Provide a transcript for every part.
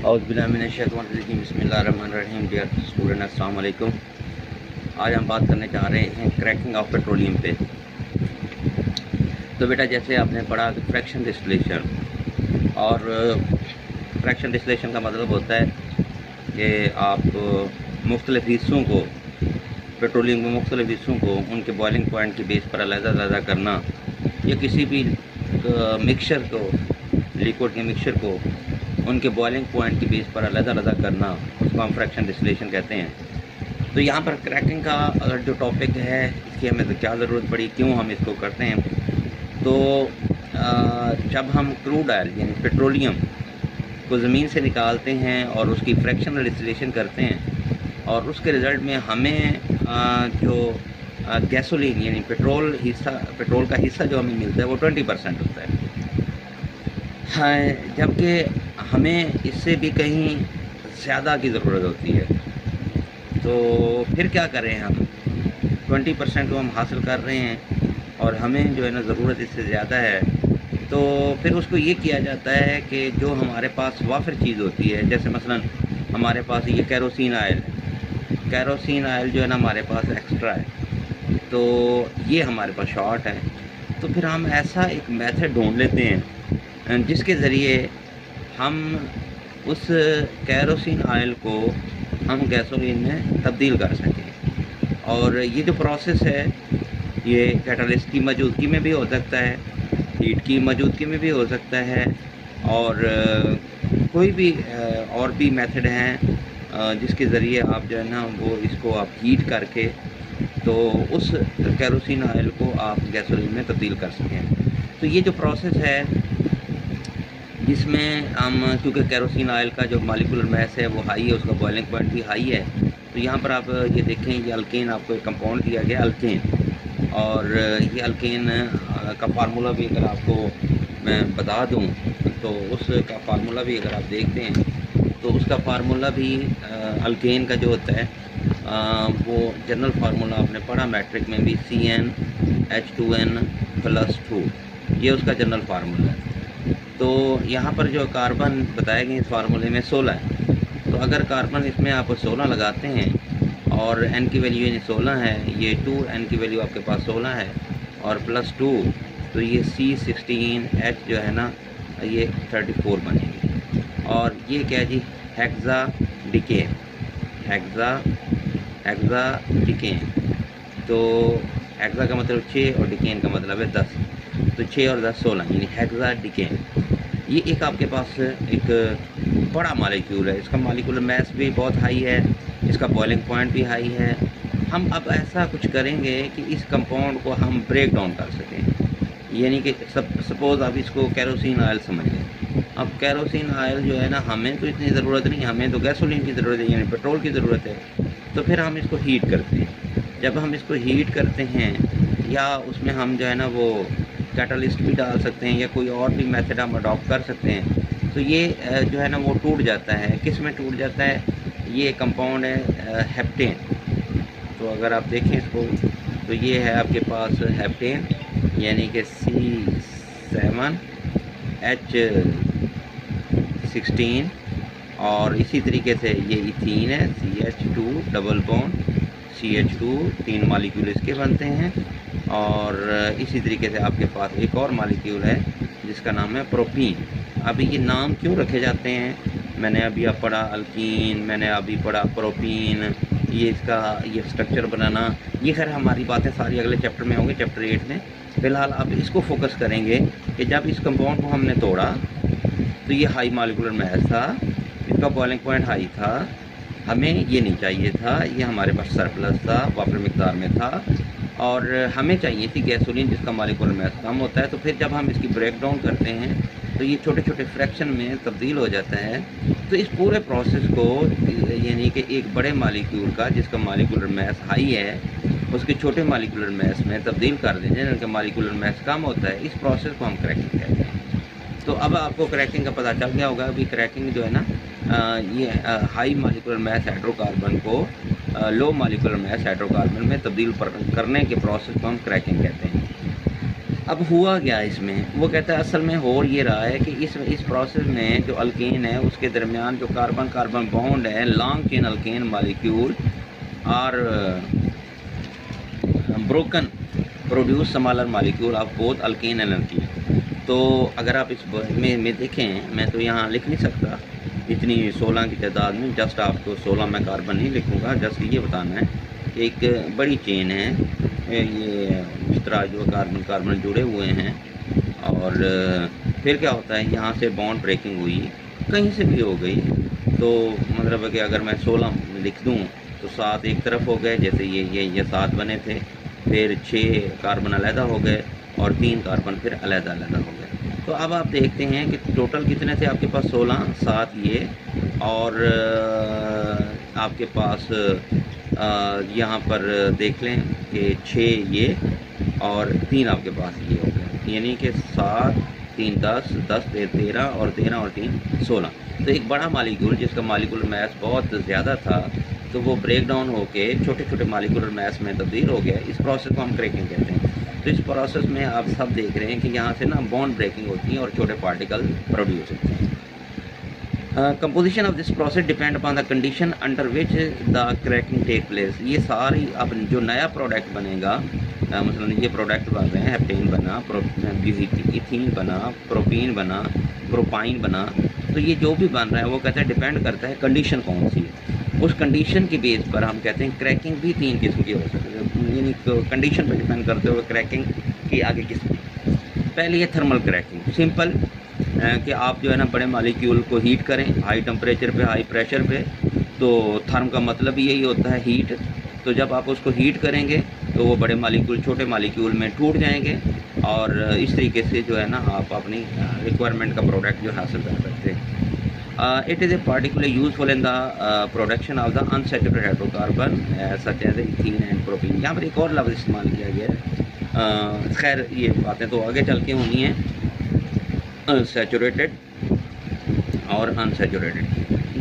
औज़ुबिल्लाहिमिनश्शैतानिर्रजीम बिस्मिल्लाहिर्रहमानिर्रहीम। Dear student, अस्सलाम वालेकुम। आज हम बात करने जा रहे हैं क्रैकिंग ऑफ पेट्रोलियम पे। तो बेटा, जैसे आपने पढ़ा कि फ्रैक्शन डिस्टिलेशन, और फ्रैक्शन डिस्टिलेशन का मतलब होता है कि आप मुख्तलिफ़ हिस्सों को, पेट्रोलियम के मुख्तलिफ़ हिस्सों को उनके बॉइलिंग पॉइंट की बेस पर अलग-अलग करना, या किसी भी मिक्सचर को, लिक्विड के मिक्सचर को उनके बॉइलिंग पॉइंट की बेस पर अलग-अलग करना, उसको हम फ्रैक्शन डिस्टिलेशन कहते हैं। तो यहाँ पर क्रैकिंग का अगर जो टॉपिक है, इसकी हमें तो क्या ज़रूरत पड़ी, क्यों हम इसको करते हैं। तो जब हम क्रूड ऑयल यानी पेट्रोलियम को ज़मीन से निकालते हैं और उसकी फ्रैक्शनल डिस्टिलेशन करते हैं, और उसके रिज़ल्ट में हमें जो गैसोलीन यानी पेट्रोल का हिस्सा जो हमें मिलता है वो 20% होता है। हाँ, जबकि हमें इससे भी कहीं ज़्यादा की ज़रूरत होती है। तो फिर क्या करें हम? 20% को हम हासिल कर रहे हैं और हमें जो है ना ज़रूरत इससे ज़्यादा है। तो फिर उसको ये किया जाता है कि जो हमारे पास वाफिर चीज़ होती है, जैसे मसलन हमारे पास ये केरोसिन ऑयल है। केरोसिन ऑयल जो है ना हमारे पास एक्स्ट्रा है, तो ये हमारे पास शॉर्ट है। तो फिर हम ऐसा एक मेथड ढूँढ लेते हैं जिसके ज़रिए हम उस केरोसिन ऑयल को हम गैसोलीन में तब्दील कर सकें। और ये जो प्रोसेस है, ये कैटलिस्ट की मौजूदगी में भी हो सकता है, हीट की मौजूदगी में भी हो सकता है, और कोई भी और भी मेथड हैं जिसके ज़रिए आप जो है ना वो इसको आप हीट करके तो उस केरोसिन ऑयल को आप गैसोलीन में तब्दील कर सकें। तो ये जो प्रोसेस है, जिसमें हम, क्योंकि केरोसिन ऑयल का जो मॉलिक्यूलर मास है वो हाई है, उसका बॉइलिंग पॉइंट भी हाई है। तो यहाँ पर आप ये देखें, ये अल्केन, आपको एक कंपाउंड दिया गया अल्केन, और ये अल्केन का फार्मूला भी अगर आपको मैं बता दूँ तो उसका फार्मूला भी अगर आप देखते हैं तो उसका फार्मूला भी अल्केन का जो होता है वो जनरल फार्मूला आपने पढ़ा मैट्रिक में भी, CnH2n+2, ये उसका जनरल फार्मूला है। तो यहाँ पर जो कार्बन बताए गए इस फार्मूले में 16 है। तो अगर कार्बन इसमें आप 16 लगाते हैं और n की वैल्यू यानी 16 है, ये 2n की वैल्यू आपके पास 16 है, और +2, तो ये C16H जो है ना ये 34 बनेगी। और ये क्या जी, हेक्सा डिकेन, हेक्सा डिकेन। तो हेक्सा का मतलब 6 और डिकेन का मतलब है 10। तो 6 और 10 16 यानी हेक्सा डिकेन। ये एक आपके पास एक बड़ा मॉलिक्यूल है, इसका मॉलिक्यूलर मास भी बहुत हाई है, इसका बॉइलिंग पॉइंट भी हाई है। हम अब ऐसा कुछ करेंगे कि इस कंपाउंड को हम ब्रेक डाउन कर सकें। यानी कि सपोज़ आप इसको केरोसिन ऑयल समझ लें। अब केरोसिन ऑयल जो है ना, हमें तो इतनी ज़रूरत नहीं, हमें तो गैसोलीन की ज़रूरत है, यानी पेट्रोल की ज़रूरत है। तो फिर हम इसको हीट करते हैं। जब हम इसको हीट करते हैं, या उसमें हम जो है ना वो कैटलिस्ट भी डाल सकते हैं, या कोई और भी मेथड हम अडॉप्ट कर सकते हैं। तो ये जो है ना वो टूट जाता है। किस में टूट जाता है? ये कंपाउंड है हेप्टेन। तो अगर आप देखें इसको, तो ये है आपके पास हेप्टेन, यानी कि C7H16, और इसी तरीके से ये इथीन है, CH2 double bond, CH2, 3 molecule इसके बनते हैं। और इसी तरीके से आपके पास एक और मॉलिक्यूल है जिसका नाम है प्रोपीन। अब ये नाम क्यों रखे जाते हैं? मैंने अभी आप पढ़ा अल्कीन, मैंने अभी पढ़ा प्रोपीन, ये इसका ये स्ट्रक्चर बनाना, ये खैर हमारी बातें सारी अगले चैप्टर में होंगी, चैप्टर 8 में। फ़िलहाल अब इसको फोकस करेंगे कि जब इस कंपाउंड को हमने तोड़ा तो ये हाई मॉलिक्यूलर मास था, इसका बॉइलिंग पॉइंट हाई था, हमें ये नहीं चाहिए था, ये हमारे पास सरप्लस था, वाटर मिकदार में था, और हमें चाहिए थी गैसोलीन जिसका मॉलिक्यूलर मास कम होता है। तो फिर जब हम इसकी ब्रेक डाउन करते हैं तो ये छोटे छोटे फ्रैक्शन में तब्दील हो जाता है। तो इस पूरे प्रोसेस को, यानी कि एक बड़े मॉलिक्यूल का जिसका मॉलिक्यूलर मास हाई है, उसके छोटे मॉलिक्यूलर मास में तब्दील कर देंगे जिनका मॉलिक्यूलर मास कम होता है, इस प्रोसेस को हम क्रैकिंग कहते हैं। तो अब आपको क्रैकिंग का पता चल गया होगा। अभी क्रैकिंग जो है ना, ये हाई मॉलिक्यूलर मास हाइड्रोकार्बन को लो मॉलिक्यूलर मास हाइड्रोकार्बन में तब्दील करने के प्रोसेस को हम क्रैकिंग कहते हैं। अब हुआ क्या इसमें, वो कहता है असल में हो ये रहा है कि इस प्रोसेस में जो अल्केन है उसके दरमियान जो कार्बन कार्बन बॉन्ड है, long chain alkane molecule are broken produce smaller molecule of both alkane and alkene. तो अगर आप इस में देखें, मैं तो यहाँ लिख नहीं सकता इतनी 16 की तादाद में, जस्ट आपको 16 मैं कार्बन नहीं लिखूँगा, जस्ट ये बताना है कि एक बड़ी चेन है, ये इस तरह जो कार्बन कार्बन जुड़े हुए हैं, और फिर क्या होता है यहाँ से बॉन्ड ब्रेकिंग हुई, कहीं से भी हो गई, तो मतलब है कि अगर मैं 16 लिख दूँ तो 7 एक तरफ हो गए, जैसे ये 7 बने थे, फिर 6 कार्बन अलहदा हो गए और 3 कार्बन फिर अलहदा अलहदा हो गए। तो अब आप देखते हैं कि टोटल कितने थे आपके पास, 16, 7 ये, और आपके पास यहाँ पर देख लें कि 6 ये और 3 आपके पास ये हो गए, यानी कि 7, 3, 10, 10, 13 और 13 और 3, 16। तो एक बड़ा मालिक्यूल जिसका मालिकुलर मास बहुत ज़्यादा था, तो वो ब्रेक डाउन होके छोटे छोटे मालिकुलर मास में तब्दील हो गया। इस प्रोसेस को हम क्रैकिंग कहते हैं। तो इस प्रोसेस में आप सब देख रहे हैं कि यहाँ से ना बॉन्ड ब्रेकिंग होती है और छोटे पार्टिकल प्रोड्यूस होते हैं। Composition of this process depend upon the condition under which the cracking take place. ये सारी अब जो नया प्रोडक्ट बनेगा, मतलब ये प्रोडक्ट बन रहे हैं, हेप्टेन बना, इथीन बना, प्रोपीन बना, प्रोपाइन बना, तो ये जो भी बन रहा है वो कहते हैं डिपेंड करता है कंडीशन कौन सी है। उस कंडीशन की बेस पर हम कहते हैं क्रैकिंग भी 3 किस्म की हो सकती है, यानी कंडीशन पर डिपेंड करते हुए क्रैकिंग की आगे किस्म। पहले ये थर्मल क्रैकिंग, सिंपल कि आप जो है ना बड़े मालिक्यूल को हीट करें हाई टेम्परेचर पे, हाई प्रेशर पे, तो थर्म का मतलब यही होता है हीट। तो जब आप उसको हीट करेंगे तो वो बड़े मालिक्यूल छोटे मालिक्यूल में टूट जाएंगे, और इस तरीके से जो है ना आप अपनी रिक्वायरमेंट का प्रोडक्ट जो हासिल कर सकते हैं। It is a particularly useful in the production of the unsaturated hydrocarbon such as ethene and propene। यहाँ पर एक और लफ्ज़ इस्तेमाल किया गया है, खैर ये बातें तो आगे चल के होनी है। सैचुरेटेड और अनसैचुरेटेड,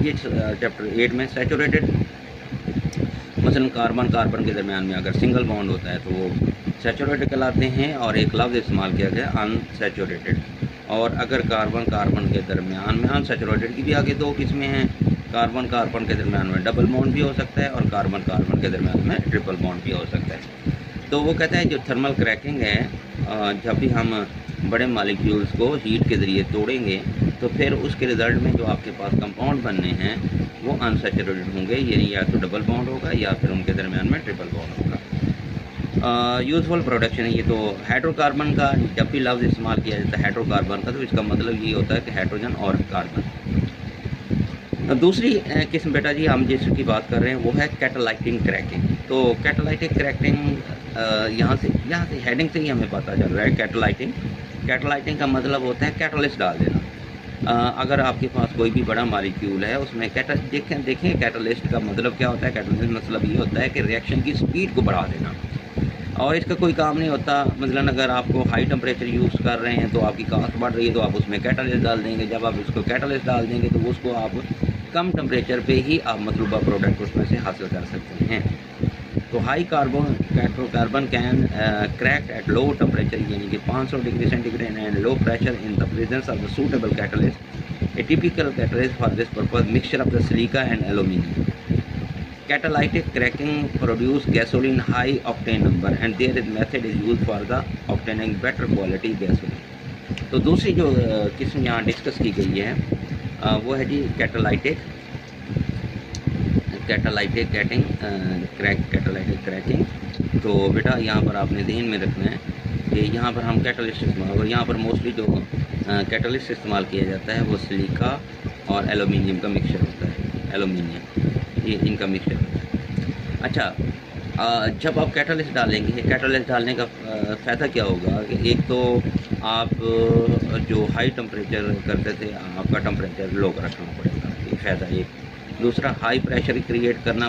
ये चैप्टर 8 में। सैचुरेटेड मसलन कार्बन कार्बन के दरमियान में अगर सिंगल बॉन्ड होता है तो वो सैचुरेटेड कहलाते हैं, और एक लफ्ज़ इस्तेमाल किया गया अनसैचुरेटेड। और अगर कार्बन कार्बन के दरमियान में, अनसैचुरेटेड की भी आगे 2 किस्में हैं, कार्बन कार्बन के दरमियान में डबल बॉन्ड भी हो सकता है और कार्बन कार्बन के दरमियान में ट्रिपल बॉन्ड भी हो सकता है। तो वो कहता है जो थर्मल क्रैकिंग है, जब भी हम बड़े मालिक्यूल्स को हीट के ज़रिए तोड़ेंगे तो फिर उसके रिज़ल्ट में जो आपके पास कंपाउंड बनने हैं वो अनसैचुरेटेड होंगे, यानी या तो डबल बॉन्ड होगा या फिर उनके दरमियान में ट्रिपल बॉन्ड होगा। यूज़फुल प्रोडक्शन है ये। तो हाइड्रोकार्बन का जब भी लफ्ज़ इस्तेमाल किया जाता है हाइड्रोकार्बन का, तो इसका मतलब ये होता है कि हाइड्रोजन और कार्बन। दूसरी किस्म बेटा जी हम जिसकी बात कर रहे हैं वो है कैटालाइटिक क्रैकिंग। तो कैटालाइटिक क्रैकिंग यहाँ से हेडिंग से ही हमें पता चल रहा है। कैटालाइटिंग का मतलब होता है कैटलिस्ट डाल देना। अगर आपके पास कोई भी बड़ा मॉलिक्यूल है उसमें देखें कैटलिस्ट का मतलब क्या होता है। कैटलिस्ट मतलब ये होता है कि रिएक्शन की स्पीड को बढ़ा देना, और इसका कोई काम नहीं होता। मतलब अगर आपको हाई टेम्परेचर यूज़ कर रहे हैं तो आपकी कास्ट बढ़ रही है तो आप उसमें कैटलिस्ट डाल देंगे। जब आप उसको कैटलिस्ट डाल देंगे तो उसको आप कम टेम्परेचर पे ही आप मतलूबा प्रोडक्ट उसमें से हासिल कर सकते हैं। तो high carbon can cracked at low temperature, यानी कि 500 degree centigrade and low pressure in the presence of the suitable catalyst. A typical catalyst for this purpose mixture of the silica and aluminium. Catalytic cracking produce gasoline high octane number and there is method is used for the obtaining better quality gasoline। तो दूसरी जो किस्म यहाँ discuss की गई है वो है जी कैटालाइटिक क्रैकिंग। तो बेटा यहाँ पर आपने ध्यान में रखना है कि यहाँ पर हम कैटलिस्ट इस्तेमाल, और यहाँ पर मोस्टली जो कैटलिस्ट इस्तेमाल किया जाता है वो सिलिका और एल्यूमिनियम का मिक्सचर होता है। एल्यूमिनियम ये इनका मिक्सचर होता है। अच्छा, जब आप कैटलिस्ट डालेंगे, कैटलिस्ट डालने का फ़ायदा क्या होगा कि एक तो आप जो हाई टेम्परेचर करते थे आपका टेम्परेचर लो रखना पड़ेगा, ये फ़ायदा एक। दूसरा हाई प्रेशर क्रिएट करना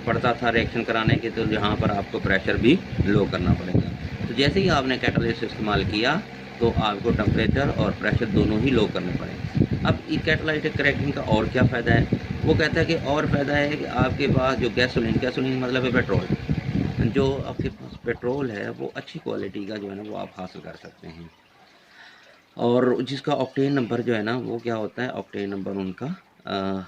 पड़ता था रिएक्शन कराने के, तो यहाँ पर आपको प्रेशर भी लो करना पड़ेगा। तो जैसे ही आपने कैटलिस्ट इस्तेमाल किया तो आपको टेम्परेचर और प्रेशर दोनों ही लो करने पड़ेंगे। अब ये कैटालाइटिक क्रैकिंग का और क्या फ़ायदा है, वो कहता है कि और फ़ायदा है कि आपके पास जो गैसोलीन मतलब है पेट्रोल, जो आपके पास पेट्रोल है वो अच्छी क्वालिटी का जो है ना वो आप हासिल कर सकते हैं। और जिसका ऑक्टेन नंबर जो है ना वो क्या होता है, ऑक्टेन नंबर उनका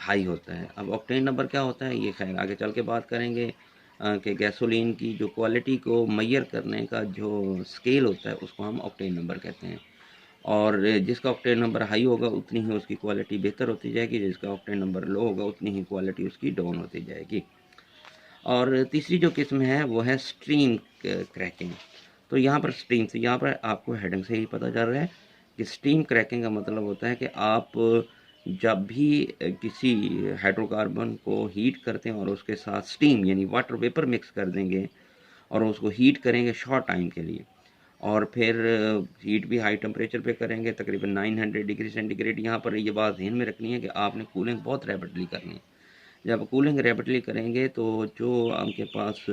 हाई होता है। अब ऑक्टेन नंबर क्या होता है ये खैर आगे चल के बात करेंगे कि गैसोलीन की जो क्वालिटी को मेजर करने का जो स्केल होता है उसको हम ऑक्टेन नंबर कहते हैं। और जिसका ऑक्टेन नंबर हाई होगा उतनी ही उसकी क्वालिटी बेहतर होती जाएगी, जिसका ऑक्टेन नंबर लो होगा उतनी ही क्वालिटी उसकी डाउन होती जाएगी। और तीसरी जो किस्म है वो है स्ट्रीम क्रैकिंग। तो यहाँ पर स्ट्रीम से, यहाँ पर आपको हेडिंग से ही पता चल रहा है कि स्टीम क्रैकिंग का मतलब होता है कि आप जब भी किसी हाइड्रोकार्बन को हीट करते हैं और उसके साथ स्टीम यानी वाटर वेपर मिक्स कर देंगे और उसको हीट करेंगे शॉर्ट टाइम के लिए, और फिर हीट भी हाई टेम्परेचर पे करेंगे तकरीबन 900 डिग्री सेंटीग्रेड। यहाँ पर ये बात ध्यान में रखनी है कि आपने कूलिंग बहुत रैपिडली करनी है। जब कूलिंग रैपिडली करेंगे तो जो आपके पास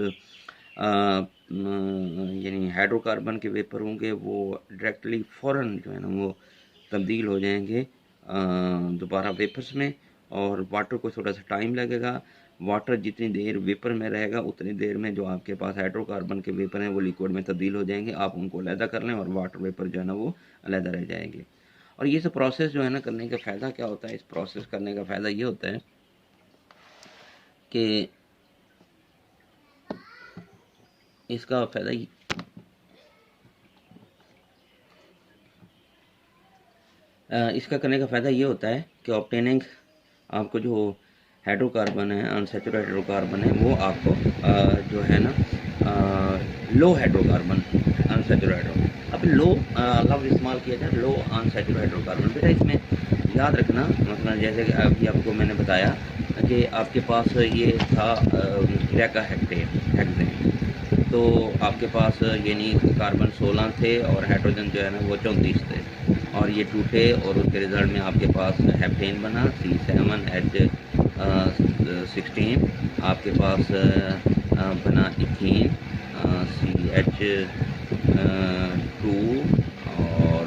यानी हाइड्रोकार्बन के वेपर होंगे वो डायरेक्टली फ़ौरन जो है ना वो तब्दील हो जाएंगे दोबारा वेपर्स में, और वाटर को थोड़ा सा टाइम लगेगा। वाटर जितनी देर वेपर में रहेगा उतनी देर में जो आपके पास हाइड्रोकार्बन के वेपर हैं वो लिक्विड में तब्दील हो जाएंगे। आप उनको अलहदा कर लें और वाटर वेपर जो है ना वो अलहदा रह जाएंगे। और ये सब प्रोसेस जो है ना करने का फ़ायदा क्या होता है, इस प्रोसेस करने का फ़ायदा ये होता है कि इसका फ़ायदा इसका करने का फ़ायदा ये होता है कि ऑब्टेनिंग आपको जो हाइड्रोकार्बन है, अनसैचुरेटेड हाइड्रोकार्बन है, वो आपको जो है ना लो हाइड्रोकार्बन अनसैचुरेटेड, अब लो लफ्ज़ इस्तेमाल किया जाए लो अनसैचुरेटेड हाइड्रोकार्बन। बेटा इसमें याद रखना, मतलब जैसे कि अभी आपको मैंने बताया कि आपके पास ये था डेका हेक्सेन, तो आपके पास यानी कार्बन 16 थे और हाइड्रोजन जो है ना वो 34 थे, और ये टूटे और उसके रिज़ल्ट में आपके पास हेप्टेन बना C7H16, आपके पास बना इथीन CH2 और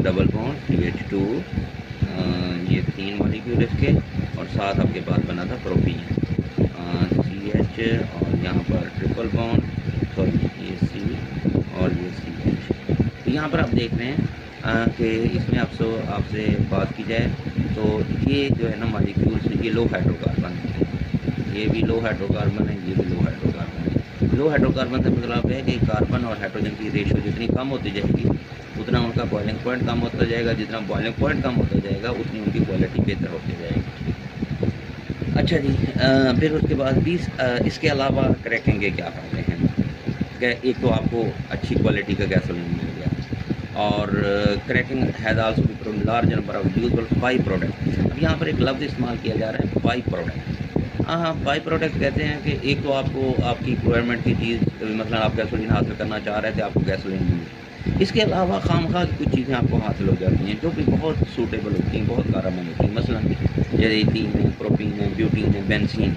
डबल बॉन्ड CH2, ये 3 मॉलिक्यूल इसके, और साथ आपके पास बना था प्रोपीन CH और यहाँ पर ट्रिपल बॉन्ड, सॉरी ये C और ये CH। तो यहाँ पर आप देख रहे हैं कि इसमें आपसे बात की जाए तो ये जो है ना मॉलिक्यूल्स ये लो हाइड्रोकार्बन है, ये भी लो हाइड्रोकार्बन है, ये भी लो हाइड्रोकार्बन है। लो हाइड्रोकार्बन से मतलब है कि कार्बन और हाइड्रोजन की रेशियो जितनी कम होती जाएगी उतना उनका बॉइलिंग पॉइंट कम होता जाएगा, जितना बॉइलिंग पॉइंट कम होता जाएगा उतनी उनकी क्वालिटी बेहतर होती जाएगी। अच्छा जी, फिर उसके बाद भी इसके अलावा क्रैकिंग के क्या फ़ायदे हैं। एक तो आपको अच्छी क्वालिटी का गैसोलीन मिल गया, और cracking has also be large number of useful by product. अब यहाँ पर एक लफ्ज़ इस्तेमाल किया जा रहा है बाई प्रोडक्ट। हाँ, बाई प्रोडक्ट कहते हैं कि एक तो आपको आपकी रिक्वायरमेंट की चीज़, मतलब आप गैसोलीन हासिल करना चाह रहे थे, आपको गैसोलीन मिली, इसके अलावा खामखा की कुछ चीज़ें आपको हासिल हो जाती हैं जो भी बहुत सूटेबल होती हैं, बहुत कारगर होती हैं। मसलन जैसे इथीन है, प्रोपीन है, ब्यूटीन है, बेंजीन।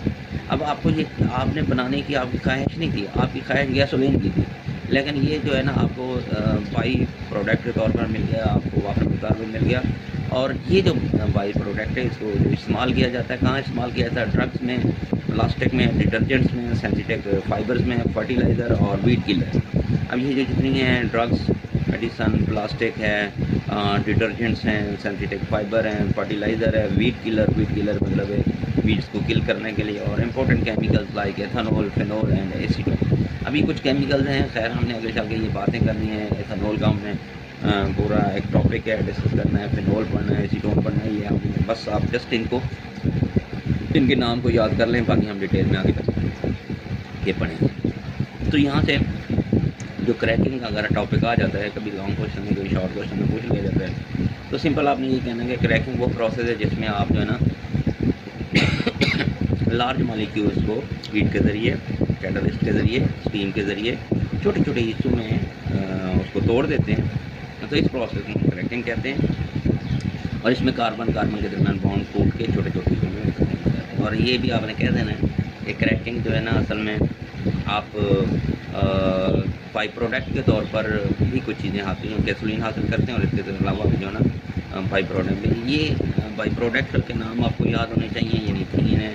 अब आपको ये आपने बनाने की आपकी ख्वाहिश नहीं थी, आपकी ख्वाहिश गैसोलीन की थी, लेकिन ये जो है ना आपको बाई प्रोडक्ट के तौर पर मिल गया, आपको वाटर कार्बन मिल गया। और ये जो बाई प्रोडक्ट है इसको जो इस्तेमाल किया जाता है, कहाँ इस्तेमाल किया जाता है, ड्रग्स में, प्लास्टिक में, डिटर्जेंट्स में, सेंसिटिव फाइबर्स में, फर्टिलाइज़र और वीड किलर। अब ये जो जितनी हैं ड्रग्स, मेडिसन, प्लास्टिक है, डिटर्जेंट्स हैं, सेंसिटिव फाइबर हैं, फर्टिलाइज़र है, वीड किलर मतलब है वीड्स को किल करने के लिए, और important chemicals like ethanol, phenol and acetone. अभी कुछ केमिकल्स हैं, खैर हमने आगे चल के ये बातें करनी है। एथेनॉल का हमने पूरा एक टॉपिक है, डिस्कस करना है, फिनोल पढ़ना है, एसीटोन पढ़ना है, ये हमने बस आप जस्ट इनके नाम को याद कर लें, बाकी हम डिटेल में आगे तक ये पढ़ेंगे। तो यहाँ से जो क्रैकिंग का अगर टॉपिक आ जाता है, कभी लॉन्ग क्वेश्चन में, कभी शॉर्ट क्वेश्चन में पूछ लिया जाता है, तो सिंपल आपने ये कहना है कि क्रैकिंग वो प्रोसेस है जिसमें आप जो है ना लार्ज मॉलिक्यूल्स को हीट के ज़रिए, कैटलिस्ट के ज़रिए, स्टीम के ज़रिए छोटे छोटे हिस्सों में उसको तोड़ देते हैं, तो इस प्रोसेस को क्रैकिंग कहते हैं। और इसमें कार्बन कार्बन के दरमियान बॉन्ड टूट के छोटे छोटे हिस्सों में करते हैं। और ये भी आपने कह देना है कि क्रैकिंग जो है ना असल में आप बाई प्रोडक्ट के तौर पर भी कुछ चीज़ें हासिल, गैसोलीन हासिल करते हैं, और इसके अलावा भी जो है ना बाई प्रोडक्ट, ये बाई प्रोडक्ट के नाम आपको याद होने चाहिए, यानी इथीन है,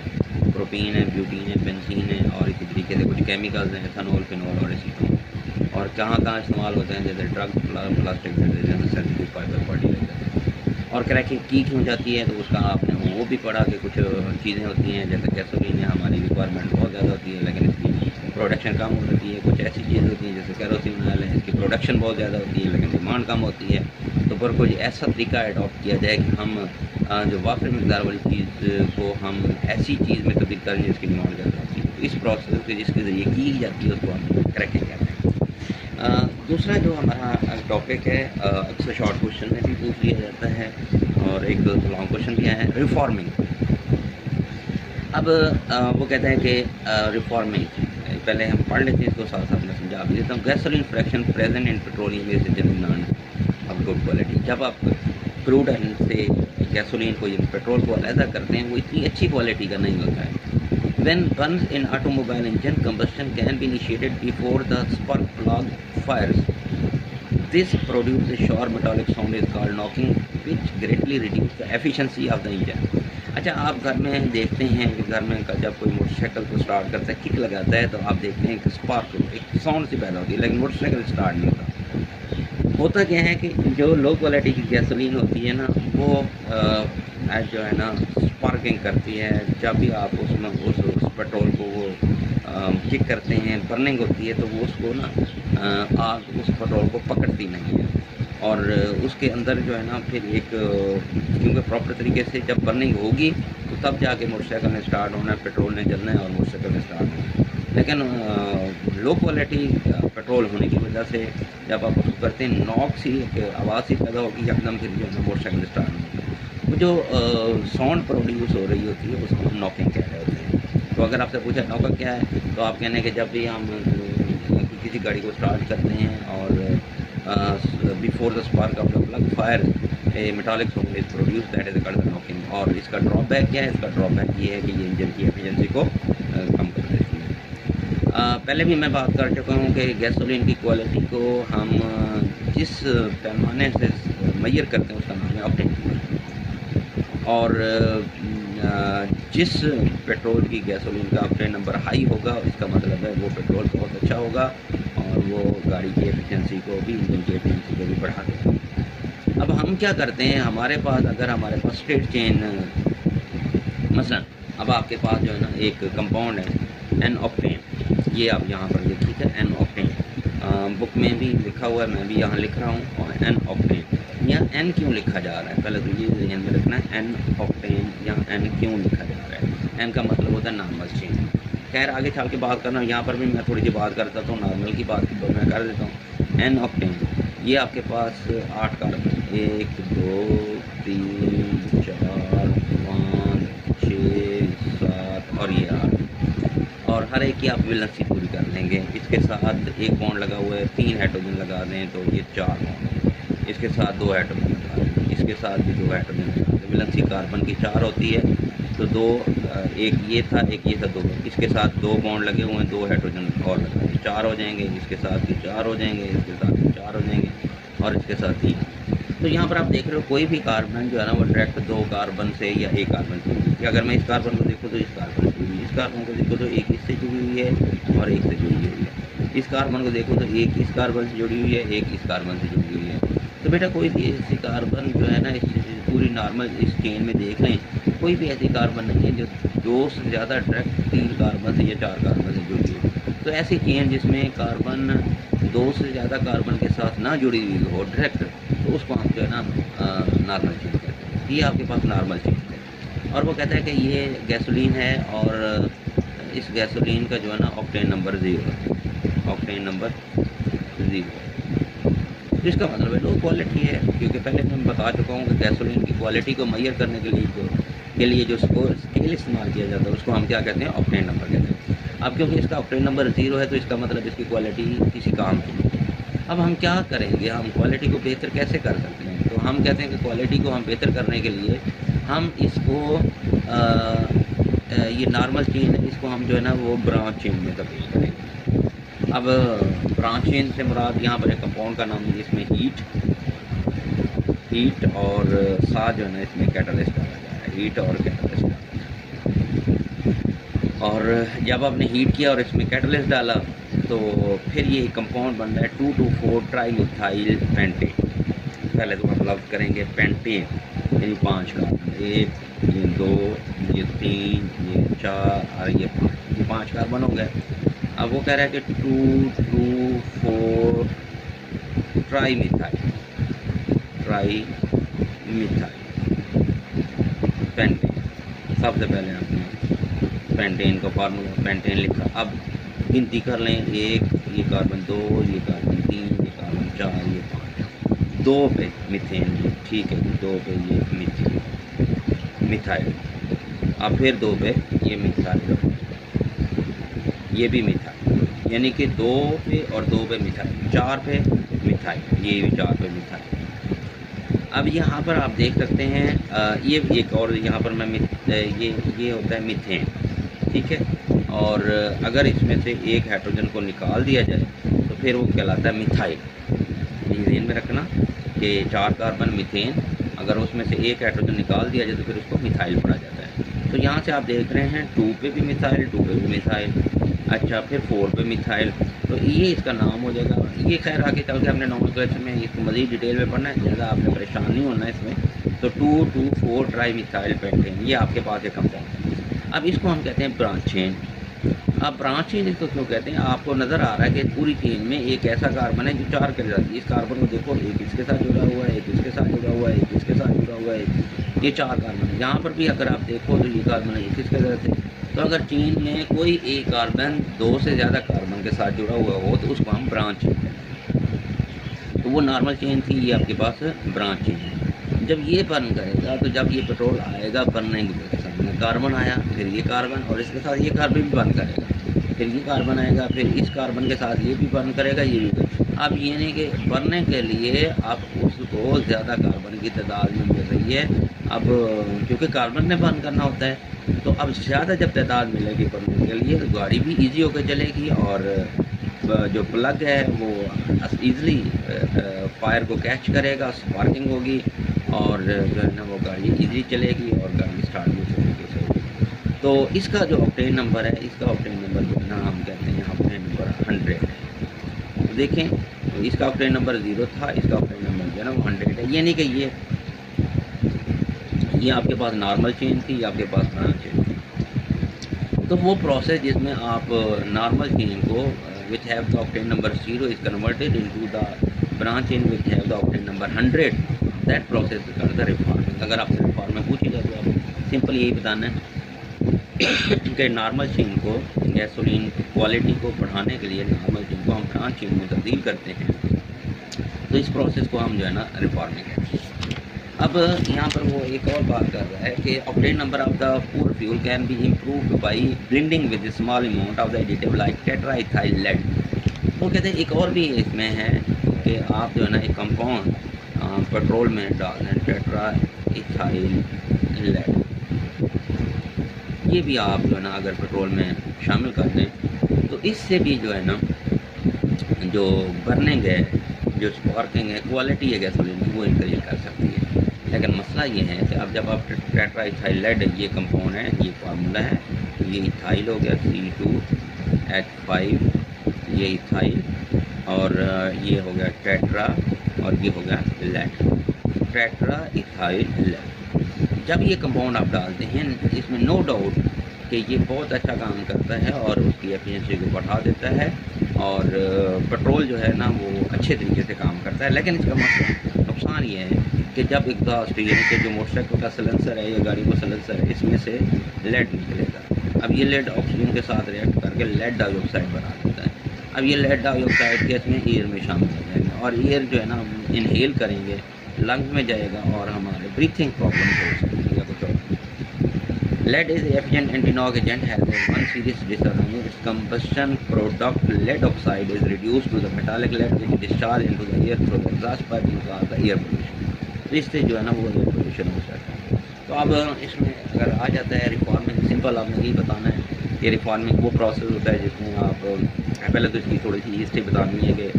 प्रोपीन है, ब्यूटीन है, बेंजीन है और इसी तरीके से कुछ केमिकल्स हैं, एथेनॉल, फिनॉल और एसीटोन। और कहाँ कहाँ इस्तेमाल होते हैं, जैसे drug, plastic, sensitive fibre, fertiliser. और क्रैकिंग की क्यों जाती है, तो उसका आपने वो भी पढ़ा कि कुछ चीज़ें होती हैं, जैसे गैसोलीन है, हमारी रिक्वायरमेंट बहुत ज़्यादा होती है लेकिन इसकी प्रोडक्शन कम होती है। कुछ ऐसी चीज़ें होती हैं जैसे केरोसिन ऑयल है, इसकी प्रोडक्शन बहुत ज़्यादा होती है लेकिन डिमांड कम होती है। तो पर कोई ऐसा तरीका अडॉप्ट किया जाए कि हम जो वाफिर मकदार वाली चीज़ को हम ऐसी चीज़ में तब्दील करें जिसकी डिमांड ज़्यादा होती है। तो इस प्रोसेस के जिसके ज़रिए की जाती है उसको हम क्रैकिंग कहते हैं। दूसरा जो हमारा टॉपिक है, अक्सर शॉर्ट क्वेश्चन में भी पूछ लिया जाता है और एक दो लॉन्ग क्वेश्चन भी आए हैं, रिफॉर्मिंग। अब वो कहते हैं कि रिफॉर्मिंग, पहले हम पढ़ लेते हैं इसको, साथ साथ में समझा भी देता हूँ। Gasoline fraction present in petroleum is none of good quality. जब आप क्रूड ऑयल से गैसोलीन को, पेट्रोल को अलहदा करते हैं, वो इतनी अच्छी क्वालिटी का नहीं होता है। When burns in automobile engine, combustion can be initiated before the spark plug fires. This produces a sharp metallic sound is called knocking, which greatly reduces the efficiency of the engine. अच्छा, आप घर में देखते हैं कि घर में जब कोई मोटरसाइकिल को स्टार्ट करता है, किक लगाता है, तो आप देखते हैं कि स्पार्क एक साउंड से पैदा होती है, लेकिन मोटरसाइकिल स्टार्ट नहीं होता। होता क्या है कि जो लो क्वालिटी की गैसोलीन होती है ना, वो जो है ना स्पार्किंग करती है। जब भी आप उसमें उस पेट्रोल को वो किक करते हैं, बर्निंग होती है, तो वो उसको ना आग उस पेट्रोल को पकड़ती नहीं है। और उसके अंदर जो है ना फिर एक, क्योंकि प्रॉपर तरीके से जब बर्निंग होगी तो तब जाके मोटरसाइकिल ने स्टार्ट होना है, पेट्रोल ने जलना है और मोटरसाइकिल ने स्टार्ट होना है। लेकिन लो क्वालिटी पेट्रोल होने की वजह से जब आप उसको करते हैं, नॉक सी आवाज़ सी पैदा होगी एकदम, फिर जो है ना मोटरसाइकिल स्टार्ट होगी। वो जो साउंड प्रोड्यूस हो रही होती है उसको हम नॉकिंग कह रहे होते हैं। तो अगर आपसे पूछा नॉकिंग क्या है, तो आप कहने कि जब भी हम किसी गाड़ी को स्टार्ट करते हैं और before the spark of the plug fire A metallic sound is produce, that is called the knocking. और इसका ड्रॉबैक क्या है, इसका ड्रॉबैक ये है कि ये इंजन की एफिशिएंसी को कम कर देती है। पहले भी मैं बात कर चुका हूँ कि गैसोलीन की क्वालिटी को हम जिस पैमाने से मेजर करते हैं उसका नाम है ऑक्टेन। और जिस पेट्रोल की गैसोलीन का ऑक्टेन नंबर हाई होगा, इसका मतलब है वो पेट्रोल बहुत अच्छा होगा और वो गाड़ी की एफिशिएंसी को भी, इंजन की एफिशिएंसी को भी बढ़ा देगा। अब हम क्या करते हैं, हमारे पास अगर हमारे पास स्ट्रेट चेन, मसलन अब आपके पास जो है ना एक कंपाउंड है एन ऑक्टेन, ये आप यहाँ पर देखिए एन ऑक्टेन, बुक में भी लिखा हुआ है, मैं भी यहाँ लिख रहा हूँ, और एन ऑक्टेन। यहाँ एन क्यों लिखा जा रहा है, पहले तो ये ध्यान में रखना है, एन ऑक्टेन यहाँ एन क्यों लिखा जा रहा है। एन का मतलब होता है नॉर्मल चेन। खैर आगे चल के बात करना, यहाँ पर भी मैं थोड़ी सी बात करता हूँ, नॉर्मल की बात मैं कर देता हूँ। एन ऑक्टेन, ये आपके पास 8 कार्बन, 1 2 3 4 5 6 7 और ये 8, और हर एक की आप वैलेंसी पूरी कर लेंगे। इसके साथ एक बॉन्ड लगा हुआ है, 3 हाइड्रोजन लगा दें तो ये 4 बॉन्ड, इसके साथ 2 हाइड्रोजन लगा दें, इसके साथ भी 2 हाइड्रोजन लगा दें। वैलेंसी कार्बन की 4 होती है, तो 2, एक ये था 2, इसके साथ 2 बॉन्ड लगे हुए हैं, 2 हाइड्रोजन और लगा दें, 4 हो जाएंगे। इसके साथ भी 4 हो जाएंगे, इसके साथ भी 4 हो जाएंगे और इसके साथ 3। तो यहाँ पर आप देख रहे हो कोई भी कार्बन जो है ना वो डायरेक्ट 2 कार्बन से या 1 कार्बन से जुड़ी है। अगर मैं इस कार्बन को देखूँ तो इस कार्बन से जुड़ी हुई है, इस कार्बन को देखूँ तो एक इससे जुड़ी हुई है और एक से जुड़ी हुई है, इस कार्बन को देखो तो एक इस कार्बन से जुड़ी हुई है, एक इस कार्बन से जुड़ी हुई है। तो बेटा कोई भी ऐसी कार्बन जो है ना इस पूरी नॉर्मल इस चेन में देख लें, कोई भी ऐसी कार्बन नहीं है जो 2 से ज़्यादा डायरेक्ट 3 कार्बन से या 4 कार्बन से जुड़ी हुई है। तो ऐसी चेन जिसमें कार्बन 2 से ज़्यादा कार्बन के साथ ना जुड़ी हुई हो डायरेक्ट, तो उसको हम जो है ना नॉर्मल चेन कहते हैं। ये आपके पास नॉर्मल चेन है। और वो कहता है कि ये गैसोलीन है और इस गैसोलीन का जो है ना ऑक्टेन नंबर 0 है, ऑक्टेन नंबर 0। इसका मतलब है लो क्वालिटी है, क्योंकि पहले मैं बता चुका हूँ कि गैसोलीन की क्वालिटी को मेजर करने के लिए जो स्केल इस्तेमाल किया जाता है उसको हम क्या कहते हैं, ऑक्टेन नंबर कहते हैं। अब क्योंकि इसका ऑक्टेन नंबर 0 है तो इसका मतलब इसकी क्वालिटी किसी काम की नहीं है। अब हम क्या करेंगे, हम क्वालिटी को बेहतर कैसे कर सकते हैं, तो हम कहते हैं कि क्वालिटी को हम बेहतर करने के लिए हम इसको ये नॉर्मल चेन है, इसको हम जो है ना वो ब्रांच चेन में तब्दील करेंगे। अब ब्रांच चेन से मुराद यहाँ पर एक कंपाउंड का नाम है जिसमें हीट और साथ जो है ना इसमें कैटलिस्ट डाला जा रहा है, हीट और कैटलिस्ट डाला जा रहा है। और जब आपने हीट किया और इसमें कैटलिस्ट डाला तो फिर ये कंपाउंड बन रहा है 2,2,4 ट्राईमिथाइल पेंटेन। पहले तो हम लफ्ज़ करेंगे पेंटेन, यानी 5 कार्बन, 1, ये 2, ये 3, ये 4 और ये 5, ये 5 कार्बन हो गए। अब वो कह रहा है कि 2,2,4 ट्राईमिथाइल पेंटेन। सबसे पहले आपने पेंटेन का फार्मूला पेंटेन लिखा। अब गिनती कर लें, 1, ये कार्बन 2, ये कार्बन 3, ये कार्बन 4, ये 5, 2 पे मीथेन, ठीक है, 2 पे ये मिथाइल। अब फिर 2 पे ये मिथाइल, ये भी मिथाइल, यानी कि 2 पे और 2 पे मिथाइल, 4 पे मिथाइल, ये भी 4 पे मिथाइल। अब यहाँ पर आप देख सकते हैं ये एक और यहाँ पर मैं ये होता है मीथेन, ठीक है। और अगर इसमें से एक हाइड्रोजन को निकाल दिया जाए तो फिर वो कहलाता है मिथाइल। ये ध्यान में रखना कि 4 कार्बन मीथेन, अगर उसमें से एक हाइड्रोजन निकाल दिया जाए तो फिर उसको मिथाइल पढ़ा जाता है। तो यहाँ से आप देख रहे हैं 2 पे भी मिथाइल, 2 पे भी मिथाइल, अच्छा फिर 4 पे मिथाइल, तो ये इसका नाम हो जाएगा। ये खैर आगे चल के हमने नॉमेनक्लेचर में इसको मज़ीद डिटेल में पढ़ना है, ज़्यादा आपने परेशान नहीं होना है इसमें। तो 2,2,4 ट्राईमिथाइल पेंटेन, ये आपके पास एक कंपाउंड है। अब इसको हम कहते हैं ब्रांच चेन। अब ब्रांच चेन इसको क्यों कहते हैं, आपको नज़र आ रहा है कि पूरी चेन में एक ऐसा कार्बन है जो 4 कर जाती है। इस कार्बन को देखो, एक इसके साथ जुड़ा हुआ है, एक इसके साथ जुड़ा हुआ है, एक इसके साथ जुड़ा हुआ है, ये 4 कार्बन है। यहाँ पर भी अगर आप देखो तो ये कार्बन है, किसके साथ है। तो अगर चेन में कोई एक कार्बन 2 से ज़्यादा कार्बन के साथ जुड़ा हुआ हो तो उसको हम ब्रांच चेन कहते हैं। तो वो नॉर्मल चेन थी, ये आपके पास ब्रांच चेन है। जब ये बर्न करेगा तो जब ये पेट्रोल आएगा बर्निंग के सामने, कार्बन आया, फिर ये कार्बन और इसके साथ ये कार्बन भी बर्न करेगा, फिर ये कार्बन आएगा, फिर इस कार्बन के साथ ये भी बर्न करेगा, ये भी। अब ये नहीं कि बर्न के लिए आप उसको ज़्यादा कार्बन की तादाद में मिल रही है। अब क्योंकि कार्बन ने बर्न करना होता है, तो अब ज़्यादा जब तादाद मिलेगी बर्न के लिए तो गाड़ी भी ईजी होकर चलेगी और जो प्लग है वो ईज़िली फायर को कैच करेगा, स्पार्किंग होगी और जो है ना वो गाड़ी ईज़िली चलेगी और गाड़ी स्टार्ट भी तरीके से होगी। तो इसका जो ऑक्टेन नंबर है, इसका ऑक्टेन नंबर जो है ना हम कहते हैं ऑक्टेन नंबर 100 है। तो देखें, तो इसका ऑक्टेन नंबर 0 था, इसका ऑक्टेन नंबर जो है ना वो 100 है। ये नहीं कि ये आपके पास नॉर्मल चेन थी, ये आपके पास ब्रांच चेन थी। तो वो प्रोसेस जिसमें आप नॉर्मल चेन को which have the octane number 0 is converted into the branch chain which have the octane number 100, that process is called the reforming। अगर आपसे रिफॉर्मिंग पूछी जाए तो आप सिंपल यही बताना है कि नॉर्मल चेन को गैसोलीन क्वालिटी को बढ़ाने के लिए नॉर्मल चेन को हम ब्रांच चेन में तब्दील करते हैं। तो इस प्रोसेस को हम जो है ना रिफॉर्मिंग कहते हैं। अब यहाँ पर वो एक और बात कर रहा है कि octane number of the poor fuel can be improved by blending with small amount of the additive like tetraethyl lead. वो कहते हैं एक और भी इसमें है कि आप जो है ना एक कंपाउंड पेट्रोल में डाल दें, टेट्राइथाइल लेड, ये भी आप जो है ना अगर पेट्रोल में शामिल कर दें तो इससे भी जो है ना जो बर्निंग है, जो स्पार्किंग है, क्वालिटी है गैसोलीन की, वो इंक्रीज कर सकती है। लेकिन मसला ये है कि अब जब आप टेट्राइथाइल लेड, ये कंपाउंड है, ये फार्मूला है, ये इथाइल हो गया C2H5, ये इथाइल और ये हो गया टेट्रा और ये हो गया लेड, टेट्रा इथाइल लेड। जब ये कंपाउंड आप डालते हैं इसमें नो डाउट कि ये बहुत अच्छा काम करता है और उसकी एफिशिएंसी को बढ़ा देता है और पेट्रोल जो है ना वो अच्छे तरीके से काम करता है। लेकिन इसका नुकसान ये है कि जब एग्जॉस्ट यानी कि जो मोटरसाइकिल का सलेंसर है या गाड़ी का सलेंसर है, इसमें से लेड निकलेगा। अब ये लेड ऑक्सीजन के साथ रिएक्ट करके लेड डाइऑक्साइड बना देता है। अब ये लेड डाइऑक्साइड गैस में एयर में शामिल हो जाएगा और एयर जो है ना हम इनहेल करेंगे, लंग्स में जाएगा और हमारे ब्रीथिंग प्रॉब्लम हो सकती है कुछ और। Lead is efficient anti-knock agent, has one serious disadvantage. Its combustion product lead oxide is reduced to the metallic lead which discharge into the air through the exhaust pipe and cause the air pollution। तो इससे जो है ना वो air pollution हो जाता है। तो अब इसमें अगर आ जाता है रिफॉर्मिंग, सिंपल आपने यही बताना है कि रिफॉर्मिंग वो प्रोसेस होता है जिसमें आप पहले तो इसकी थोड़ी सी हिस्ट्री बतानी है कि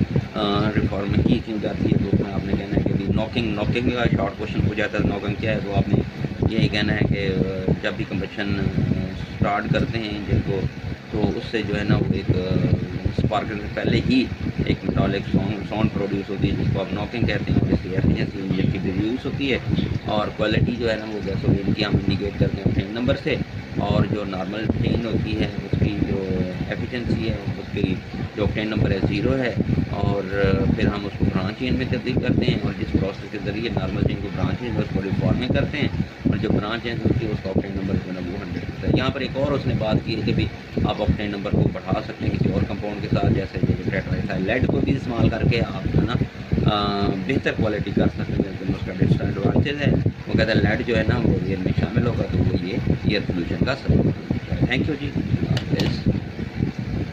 रिफॉर्मिंग की क्यों जाती है। तो उसमें आपने कहना है कि नॉकिंग का शॉर्ट क्वेश्चन पूछा जाता है, नॉकिंग क्या है, तो आपने यही कहना है कि जब भी कंबशन स्टार्ट करते हैं इंजन को, तो उससे जो है ना वो एक स्पार्क से पहले ही एक मेटालिक साउंड प्रोड्यूस होती है, जिसको आप नॉकिंग कहते हैं, और इसकी एफिशिएंसी इंजन की रिड्यूस होती है। और क्वालिटी जो है ना वो गैसोलीन की हम इंडिकेट करते हैं ऑक्टेन नंबर से, और जो नॉर्मल ट्रेन होती है उसकी जो एफिशिएंसी है उसकी जो ऑक्टेन नंबर है 0 है। और फिर हम उसको ब्रांच चेन में तब्दील करते हैं, और जिस प्रोसेस के ज़रिए नॉर्मल चेन को ब्रांच चेन में उसको रिफॉर्मिंग करते हैं, और जो ब्रांच चेन होती है उसका ऑक्टेन नंबर जो है ना वो 100 होता है। यहाँ पर एक और उसने बात की है कि भी आप ऑक्टेन नंबर को बढ़ा सकते हैं किसी और कंपाउंड के साथ, जैसे टेट्राइथाइल लेड को भी इस्तेमाल करके आप जो है ना बेहतर क्वालिटी कर सकते हैं। लेकिन उसका डिसएडवांटेज है, वो कहता है लेड जो है ना वो एयर में शामिल होगा, तो वो ये एयर पोल्यूशन का सबब है। Thank you ji.